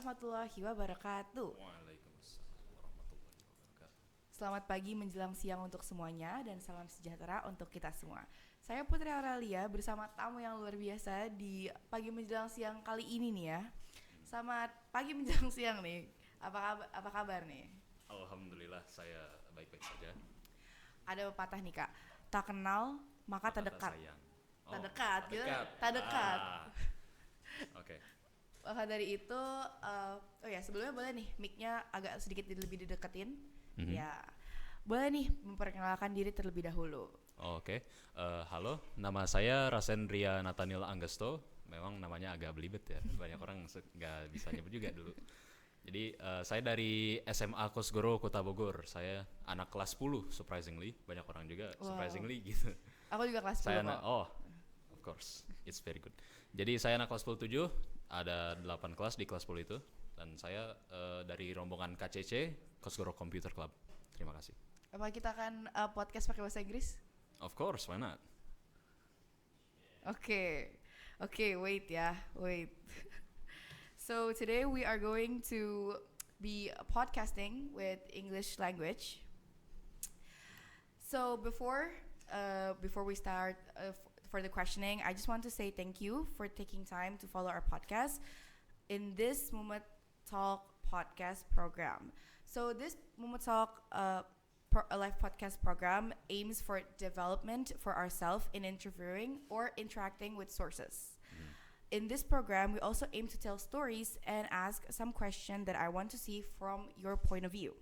warahmatullahi wabarakatuh. Waalaikumsalam warahmatullahi wabarakatuh. Selamat pagi menjelang siang untuk semuanya dan salam sejahtera untuk kita semua. Saya Putri Aurelia bersama tamu yang luar biasa di pagi menjelang siang kali ini nih ya. Selamat pagi menjelang siang nih. Apa kabar nih? Alhamdulillah saya baik-baik saja. Ada pepatah nih Kak. Tak kenal maka tak dekat. Sayang. Tak dekat, tak gitu. dekat. Tak dekat. Oke. Maka dari itu, sebelumnya boleh nih mic-nya agak sedikit lebih dideketin. Ya, boleh nih memperkenalkan diri terlebih dahulu. Oke. Halo, nama saya Rasend Nathaniel Anggesto. Memang namanya agak belibet ya. Banyak orang nggak bisa nyebut juga dulu. Jadi saya dari SMA KOSGORO Kota Bogor. Saya anak kelas 10 surprisingly. Banyak orang juga surprisingly gitu. Aku juga kelas 10 Saya kok. of course, it's very good. Jadi saya anak kelas 10 7, ada 8 kelas di kelas 10 itu. Dan saya dari rombongan KCC, KOSGORO Computer Club. Terima kasih. Apa kita akan podcast pakai bahasa Inggris? Of course, why not? Okay, wait. So today we are going to be podcasting with English language. So before we start for the questioning, I just want to say thank you for taking time to follow our podcast in this Mumetalk podcast program. So this Mumetalk a live podcast program aims for development for ourselves in interviewing or interacting with sources. In this program, we also aim to tell stories and ask some questions that I want to see from your point of view.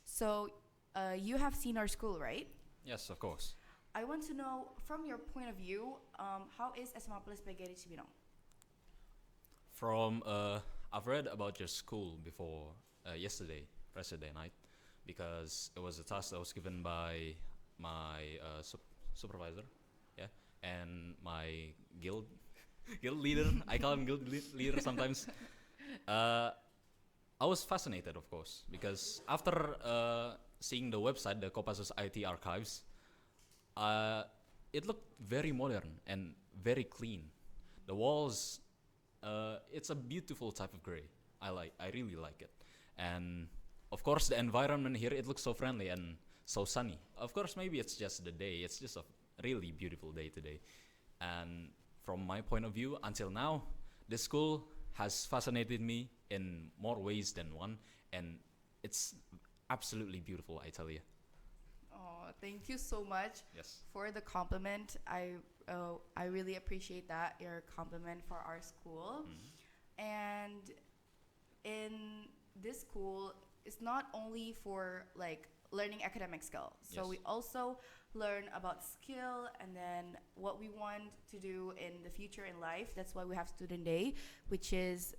So you have seen our school, right? Yes, of course. I want to know from your point of view, how is SMA Plus PGRI Cibinong? I've read about your school before yesterday night, because it was a task that was given by my supervisor, yeah, and my guild leader. I call him guild leader sometimes. I was fascinated, of course, because after seeing the website, the Kopassus IT archives, it looked very modern and very clean. The walls, it's a beautiful type of gray. I really like it. And of course, the environment here, it looks so friendly and so sunny. Of course, maybe it's just the day. It's just a really beautiful day today. And from my point of view, until now, this school has fascinated me in more ways than one. And it's absolutely beautiful, I tell you. Oh, thank you so much Yes. for the compliment. I really appreciate that, your compliment for our school. And in this school, it's not only for like learning academic skill. So Yes. we also learn about skill and then what we want to do in the future in life. That's why we have student day, which is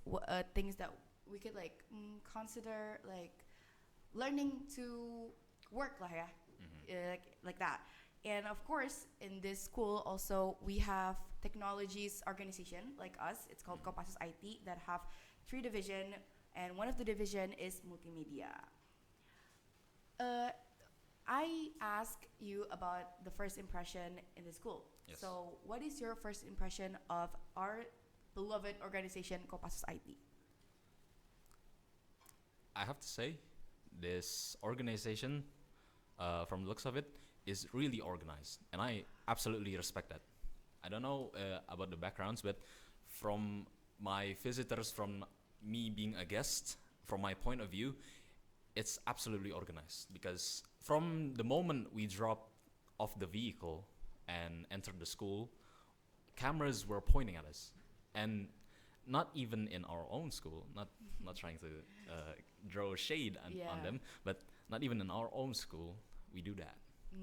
things that we could like consider like learning to work lah ya. Like that. And of course, in this school also we have technologies organization like us. It's called Kopassus IT that have 3 division, and one of the division is multimedia. I ask you about the first impression in the school. Yes. So what is your first impression of our beloved organization Kopassus IT? I have to say, this organization, from the looks of it, is really organized, and I absolutely respect that. I don't know about the backgrounds, but from my visitors, from me being a guest, from my point of view, it's absolutely organized, because from the moment we dropped off the vehicle and entered the school, cameras were pointing at us, and not even in our own school, not trying to draw shade on them, but not even in our own school we do that.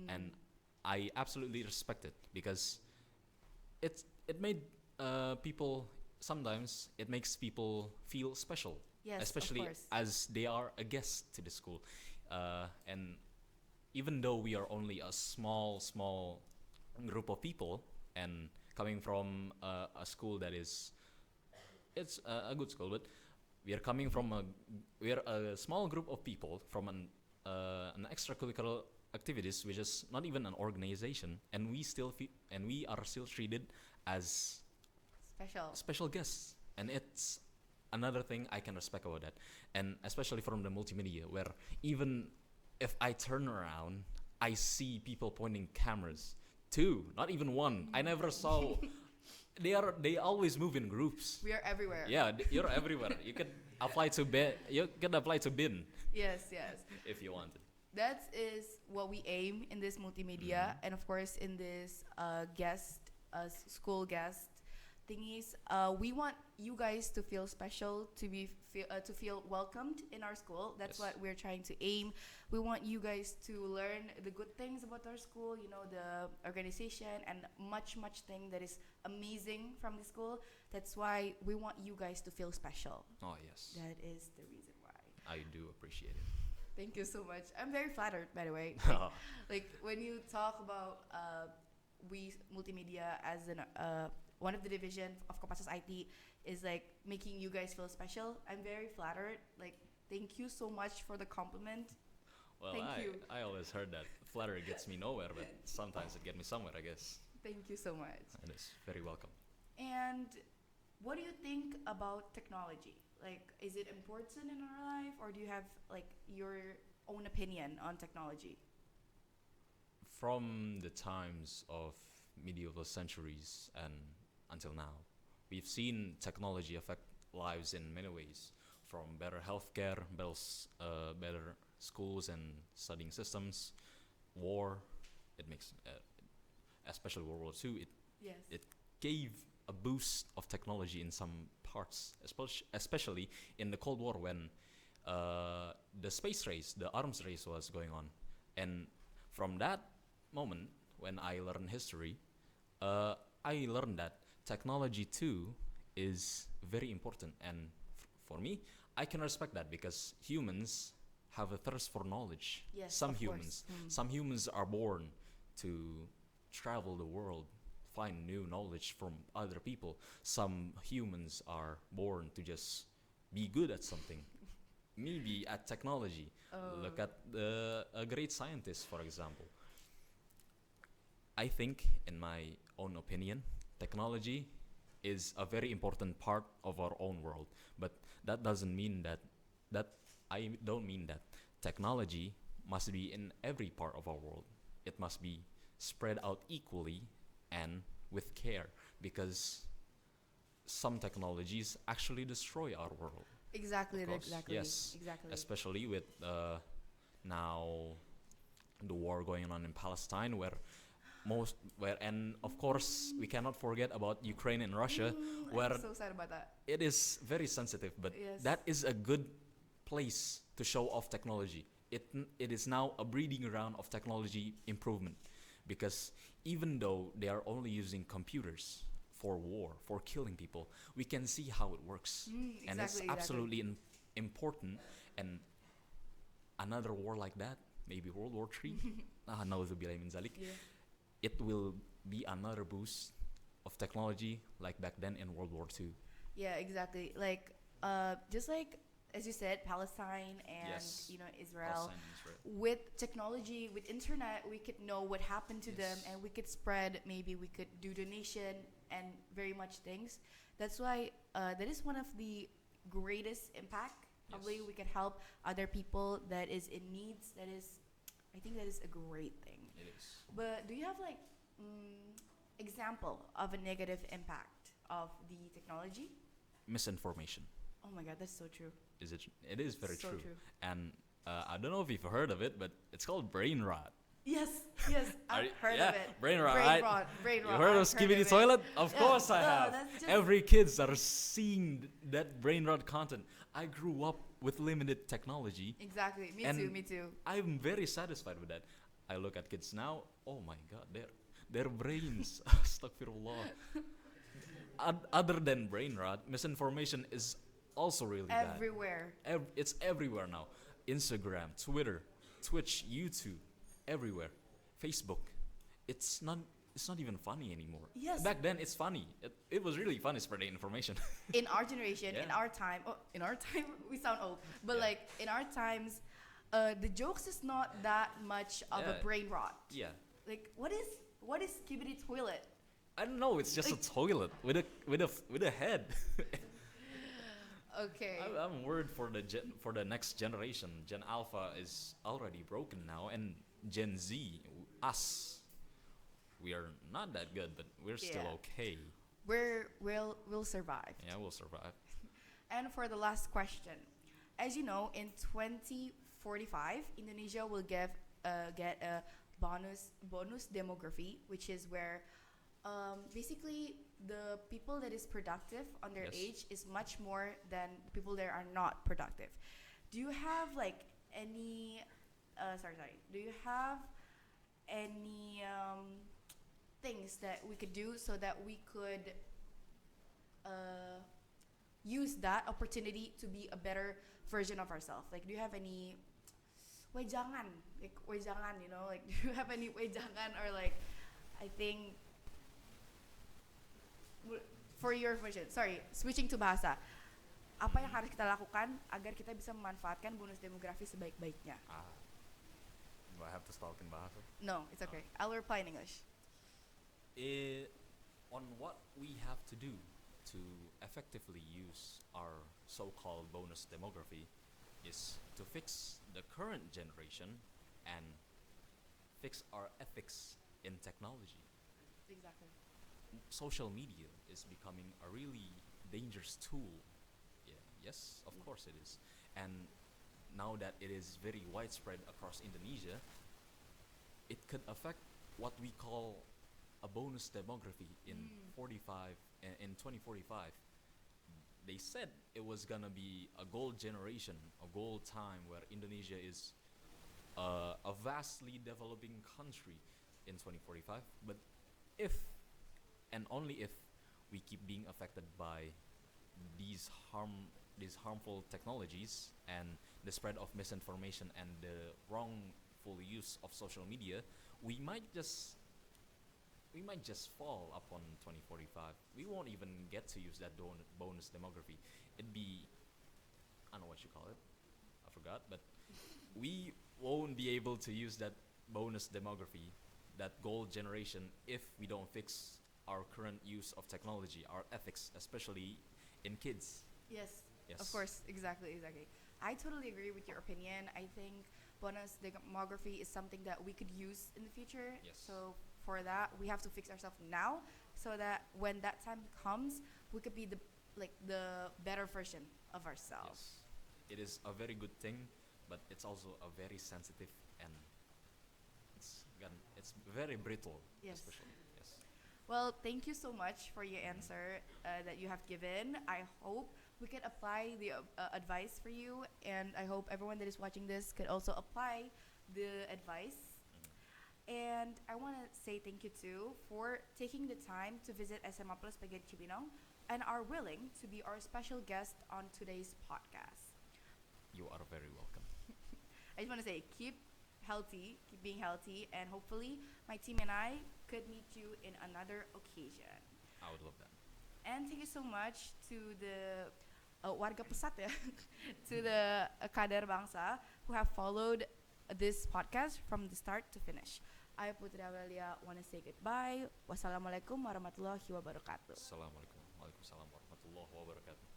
And I absolutely respect it, because it made people, sometimes it makes people feel special. Yes, especially of course. as they are a guest to the school. And even though we are only a small group of people, and coming from a school that is, it's a good school, but we are coming from we are a small group of people from an extracurricular activities, which is not even an organization, and we are still treated as Special. special guests, and it's another thing I can respect about that, and especially from the multimedia, where even if I turn around, I see people pointing cameras. Two, not even one. I never saw. They always move in groups. We are everywhere. Yeah, you're everywhere. You can apply to bin. You can apply to bin Yes, yes. if you want it. That is what we aim in this multimedia, and of course in this school guest thingies. We want you guys to feel special, to feel welcomed in our school. That's Yes. what we're trying to aim. We want you guys to learn the good things about our school, the organization, and much thing that is amazing from the school. That's why we want you guys to feel special. Oh yes, That is the reason why. I do appreciate it. Thank you so much. I'm very flattered, by the way. Like when you talk about we multimedia as one of the division of Kopassus IT is like making you guys feel special. I'm very flattered. Like, thank you so much for the compliment. Well, Thank you. I always heard that flattery gets me nowhere, but sometimes it gets me somewhere, I guess. Thank you so much. And it's very welcome. And what do you think about technology? Like, is it important in our life, or do you have like your own opinion on technology? From the times of medieval centuries and until now, we've seen technology affect lives in many ways, from better healthcare, better schools and studying systems, war. It makes, especially World War II, Yes. it gave a boost of technology in some parts, especially in the Cold War when the space race, the arms race was going on. And from that moment, when I learned history, I learned that technology too is very important. And for me, I can respect that because humans have a thirst for knowledge. Yes, Some of humans, course. some humans are born to travel the world, find new knowledge from other people. Some humans are born to just be good at something. Maybe at technology. Look at a great scientist, for example. I think, in my own opinion, technology is a very important part of our own world. But that doesn't mean that I don't mean that technology must be in every part of our world. It must be spread out equally and with care, because some technologies actually destroy our world. Exactly. Of course, Exactly. yes. Exactly. Especially with now the war going on in Palestine, and of course we cannot forget about Ukraine and Russia, where I'm so sad about that. it is very sensitive, but Yes. that is a good place to show off technology. It is now a breeding ground of technology improvement, because even though they are only using computers for war, for killing people, we can see how it works. And it's Exactly. absolutely important. And another war like that, maybe World War III, na'udzubillahi min zalik, Yeah. it will be another boost of technology like back then in World War II. Yeah, exactly. Like, just like as you said, Palestine and Yes. Israel. Palestine and Israel. With technology, with internet, we could know what happened to them, Yes. and we could spread. Maybe we could do donation and very much things. That's why that is one of the greatest impact. Probably Yes. we could help other people that is in needs. I think that is a great thing. It is. But do you have like example of a negative impact of the technology? Misinformation. Oh my God, that's so true. It is very So true. true. And I don't know if you've heard of it, but it's called brain rot. Yes, I've heard yeah, of it. brain rot, right? Brain You rot. heard of I've Skibidi it. Toilet? Of Yeah, course I no, have. that's just- Every kids are seeing that brain rot content. I grew up with limited technology. Exactly. Me And- too. Me too. I'm very satisfied with that. I look at kids now. Oh my God, their brains. Astaghfirullah. Other than brain rot, misinformation is also really bad. Everywhere. It's everywhere now. Instagram, Twitter, Twitch, YouTube, everywhere. Facebook. It's not even funny anymore. Yes. Back then it's funny. It was really funny spreading information. In our generation, in Yeah. our time, we sound old, but Yeah. like in our times, the jokes is not that much of a Yeah. brain rot. Yeah. Like what is Skibidi Toilet? I don't know, it's just a toilet with a head. Okay. I'm worried for the next generation. Gen Alpha is already broken now, and Gen Z, us, we are not that good, but we're still Yeah. okay. We'll survive. Yeah, we'll survive. And for the last question, as you know, in 2045, Indonesia will get a bonus demography, which is where basically the people that is productive on their Yes. age is much more than the people that are not productive. Do you have like any? Sorry. Do you have any things that we could do so that we could use that opportunity to be a better version of ourselves? Like, do you have any wejangan? Like, wejangan, you know? Like, do you have any wejangan or like, I think, for your information, sorry, switching to bahasa. Apa yang harus kita lakukan agar kita bisa memanfaatkan bonus demografi sebaik-baiknya? Do I have to talk in Bahasa? No, it's okay. I'll reply in English. On what we have to do to effectively use our so-called bonus demography is to fix the current generation and fix our ethics in technology. Exactly. Social media is becoming a really dangerous tool. Yeah, yes, of course it is. And now that it is very widespread across Indonesia, it could affect what we call a bonus demography in 2045. They said it was gonna be a gold generation, a gold time where Indonesia is a vastly developing country in 2045. But if and only if we keep being affected by these harmful technologies and the spread of misinformation and the wrongful use of social media, we might just fall upon 2045. We won't even get to use that bonus demography. It'd be, I don't know what you call it, I forgot, but we won't be able to use that bonus demography, that gold generation, if we don't fix our current use of technology, our ethics, especially in kids. Yes. Yes. Of course, exactly. I totally agree with your opinion. I think bonus demography is something that we could use in the future. Yes. So for that, we have to fix ourselves now, so that when that time comes, we could be the better version of ourselves. Yes. It is a very good thing, but it's also a very sensitive and it's very brittle, Yes. especially. Yes. Well, thank you so much for your answer that you have given. I hope we can apply the advice for you, and I hope everyone that is watching this could also apply the advice. And I want to say thank you too for taking the time to visit SMA Plus PGRI Cibinong and are willing to be our special guest on today's podcast. You are very welcome. I just want to say keep being healthy, and hopefully my team and I could meet you in another occasion. I would love that. And thank you so much to the warga pesat ya, to the Kader Bangsa who have followed this podcast from the start to finish. I, Putri Amelia, want to say goodbye. Wassalamualaikum warahmatullahi wabarakatuh. Assalamualaikum. Waalaikumsalam warahmatullahi wabarakatuh.